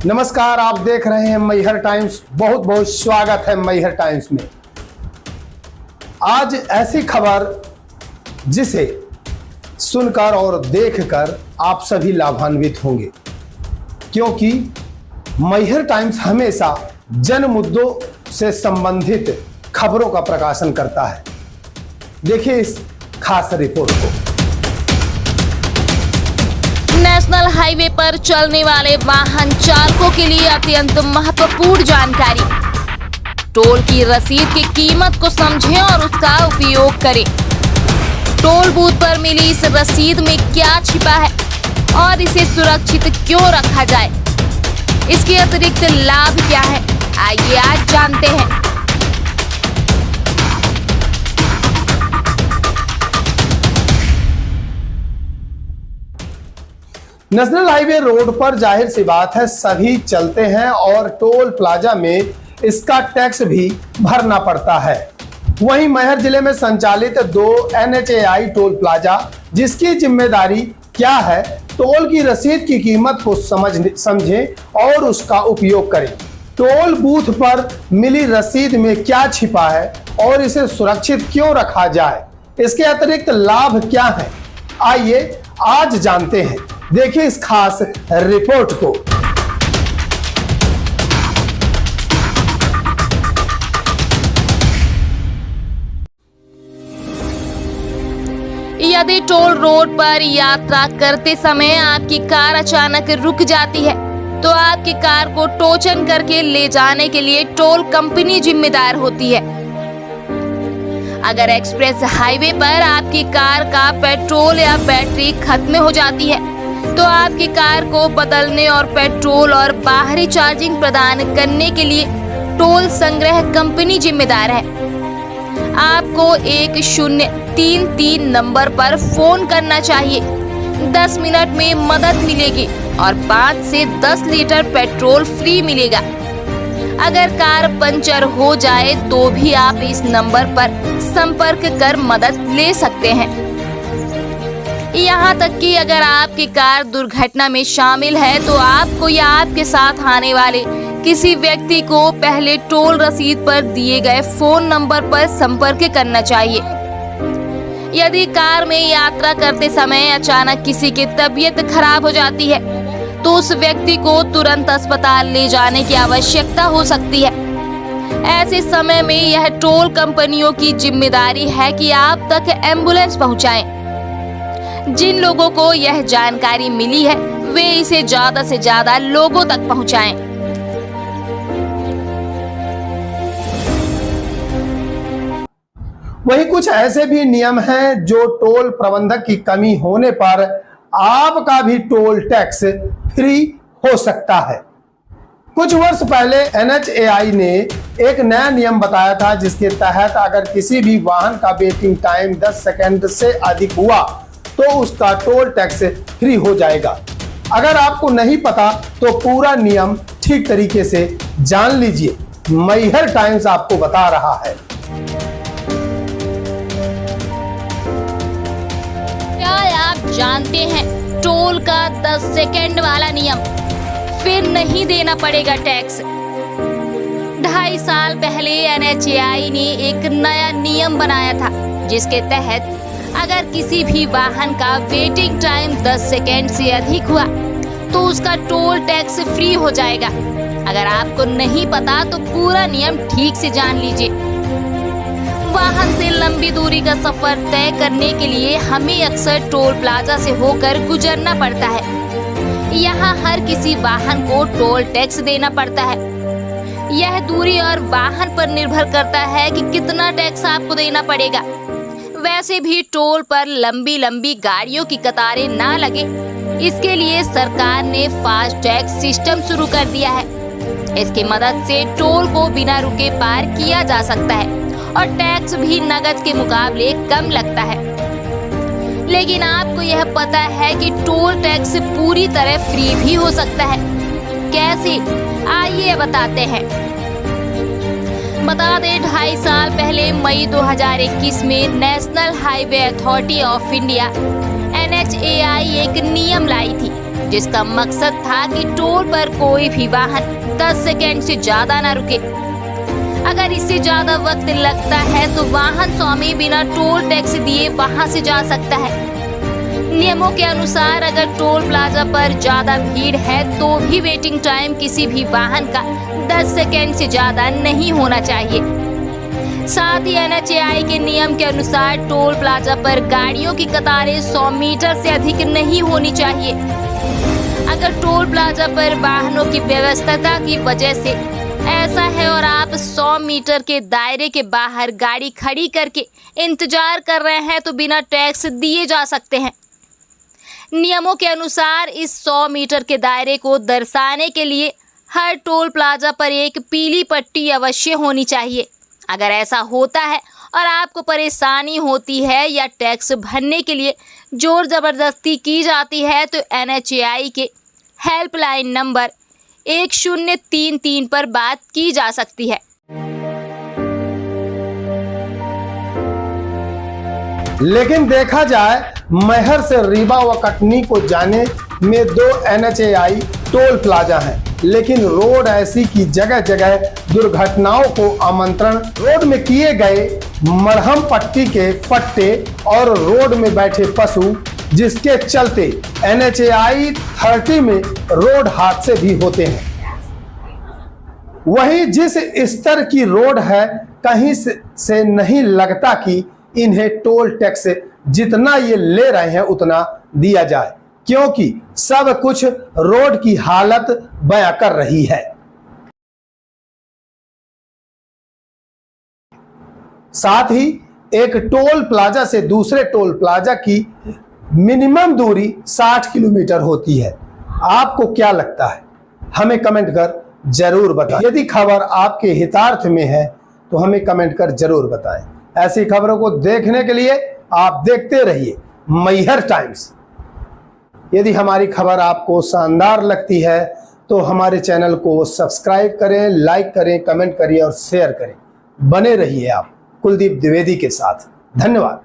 नमस्कार, आप देख रहे हैं मैहर टाइम्स। बहुत बहुत स्वागत है मैहर टाइम्स में। आज ऐसी खबर जिसे सुनकर और देखकर आप सभी लाभान्वित होंगे, क्योंकि मैहर टाइम्स हमेशा जन मुद्दों से संबंधित खबरों का प्रकाशन करता है। देखिए इस खास रिपोर्ट को। नेशनल हाईवे पर चलने वाले वाहन चालकों के लिए अत्यंत महत्वपूर्ण जानकारी। टोल की रसीद की कीमत को समझें और उसका उपयोग करें। टोल बूथ पर मिली इस रसीद में क्या छिपा है और इसे सुरक्षित क्यों रखा जाए, इसके अतिरिक्त लाभ क्या है, आइए आज जानते हैं। नेशनल हाईवे रोड पर जाहिर सी बात है सभी चलते हैं और टोल प्लाजा में इसका टैक्स भी भरना पड़ता है। वहीं मैहर जिले में संचालित 2 NHAI टोल प्लाजा, जिसकी जिम्मेदारी क्या है, टोल की रसीद की कीमत को समझें और उसका उपयोग करें। टोल बूथ पर मिली रसीद में क्या छिपा है और इसे सुरक्षित क्यों रखा जाए, इसके अतिरिक्त लाभ क्या है, आइए आज जानते हैं। देखिए इस खास रिपोर्ट को। यदि टोल रोड पर यात्रा करते समय आपकी कार अचानक रुक जाती है तो आपकी कार को टोचन करके ले जाने के लिए टोल कंपनी जिम्मेदार होती है। अगर एक्सप्रेस हाईवे पर आपकी कार का पेट्रोल या बैटरी खत्म हो जाती है तो आपकी कार को बदलने और पेट्रोल और बाहरी चार्जिंग प्रदान करने के लिए टोल संग्रह कंपनी जिम्मेदार है। आपको 1033 नंबर पर फोन करना चाहिए। 10 मिनट में मदद मिलेगी और 5 से 10 लीटर पेट्रोल फ्री मिलेगा। अगर कार पंचर हो जाए तो भी आप इस नंबर पर संपर्क कर मदद ले सकते हैं। यहाँ तक कि अगर आपकी कार दुर्घटना में शामिल है तो आपको या आपके साथ आने वाले किसी व्यक्ति को पहले टोल रसीद पर दिए गए फोन नंबर पर संपर्क करना चाहिए। यदि कार में यात्रा करते समय अचानक किसी की तबीयत खराब हो जाती है तो उस व्यक्ति को तुरंत अस्पताल ले जाने की आवश्यकता हो सकती है। ऐसे समय में यह टोल कंपनियों की जिम्मेदारी है कि आप तक एम्बुलेंस पहुंचाएं। जिन लोगों को यह जानकारी मिली है वे इसे ज्यादा से ज्यादा लोगों तक पहुंचाएं। वहीं कुछ ऐसे भी नियम हैं जो टोल प्रबंधक की कमी होने पर आपका भी टोल टैक्स फ्री हो सकता है। कुछ वर्ष पहले NHAI ने एक नया नियम बताया था, जिसके तहत अगर किसी भी वाहन का वेटिंग टाइम 10 सेकंड से अधिक हुआ तो उसका टोल टैक्स फ्री हो जाएगा। अगर आपको नहीं पता तो पूरा नियम ठीक तरीके से जान लीजिए। मैहर टाइम्स आपको बता रहा है। क्या आप जानते हैं टोल का 10 सेकंड वाला नियम? फिर नहीं देना पड़ेगा टैक्स। 2.5 साल पहले NHAI ने एक नया नियम बनाया था, जिसके तहत अगर किसी भी वाहन का वेटिंग टाइम 10 सेकंड से अधिक हुआ तो उसका टोल टैक्स फ्री हो जाएगा। अगर आपको नहीं पता तो पूरा नियम ठीक से जान लीजिए। वाहन से लंबी दूरी का सफर तय करने के लिए हमें अक्सर टोल प्लाजा से होकर गुजरना पड़ता है। यहाँ हर किसी वाहन को टोल टैक्स देना पड़ता है। यह दूरी और वाहन पर निर्भर करता है कि कितना टैक्स आपको देना पड़ेगा। वैसे भी टोल पर लंबी लंबी गाड़ियों की कतारें ना लगे, इसके लिए सरकार ने फास्ट टैग सिस्टम शुरू कर दिया है। इसकी मदद से टोल को बिना रुके पार किया जा सकता है और टैक्स भी नकद के मुकाबले कम लगता है। लेकिन आपको यह पता है कि टोल टैक्स पूरी तरह फ्री भी हो सकता है। कैसे, आइए बताते हैं। बता दें 2.5 साल पहले मई 2021 में national highway authority of India NHAI एक नियम लाई थी, जिसका मकसद था कि टोल पर कोई भी वाहन 10 सेकेंड से ज्यादा ना रुके। अगर इससे ज्यादा वक्त लगता है तो वाहन स्वामी बिना टोल टैक्स दिए वहां से जा सकता है। नियमों के अनुसार अगर टोल प्लाजा पर ज्यादा भीड़ है तो भी वेटिंग टाइम किसी भी वाहन का 10 सेकेंड से ज्यादा नहीं होना चाहिए। साथ ही NHAI के नियम के अनुसार टोल प्लाजा पर गाड़ियों की कतारें 100 मीटर से अधिक नहीं होनी चाहिए। अगर टोल प्लाजा पर वाहनों की व्यवस्था की वजह से ऐसा है और आप 100 मीटर के दायरे के बाहर गाड़ी खड़ी करके इंतजार कर रहे हैं तो बिना टैक्स दिए जा सकते हैं। नियमों के अनुसार इस 100 मीटर के दायरे को दर्शाने के लिए हर टोल प्लाजा पर एक पीली पट्टी अवश्य होनी चाहिए। अगर ऐसा होता है और आपको परेशानी होती है या टैक्स भरने के लिए जोर जबरदस्ती की जाती है तो NHAI के हेल्पलाइन नंबर 1033 पर बात की जा सकती है। लेकिन देखा जाए मैहर से रीवा व कटनी को जाने में 2 NHAI टोल प्लाजा हैं, लेकिन रोड ऐसी कि जगह जगह दुर्घटनाओं को आमंत्रण। रोड में किए गए मरहम पट्टी के पट्टे और रोड में बैठे पशु, जिसके चलते NHAI 30 में रोड हादसे भी होते हैं। वहीं जिस स्तर की रोड है कहीं से नहीं लगता कि इन्हें टोल टैक्स जितना ये ले रहे हैं उतना दिया जाए, क्योंकि सब कुछ रोड की हालत बयां कर रही है। साथ ही एक टोल प्लाजा से दूसरे टोल प्लाजा की मिनिमम दूरी 60 किलोमीटर होती है। आपको क्या लगता है? हमें कमेंट कर जरूर बताएं। यदि खबर आपके हितार्थ में है तो हमें कमेंट कर जरूर बताएं। ऐसी खबरों को देखने के लिए आप देखते रहिए मैहर टाइम्स। यदि हमारी खबर आपको शानदार लगती है तो हमारे चैनल को सब्सक्राइब करें, लाइक करें, कमेंट करिए और शेयर करें। बने रहिए आप कुलदीप द्विवेदी के साथ। धन्यवाद।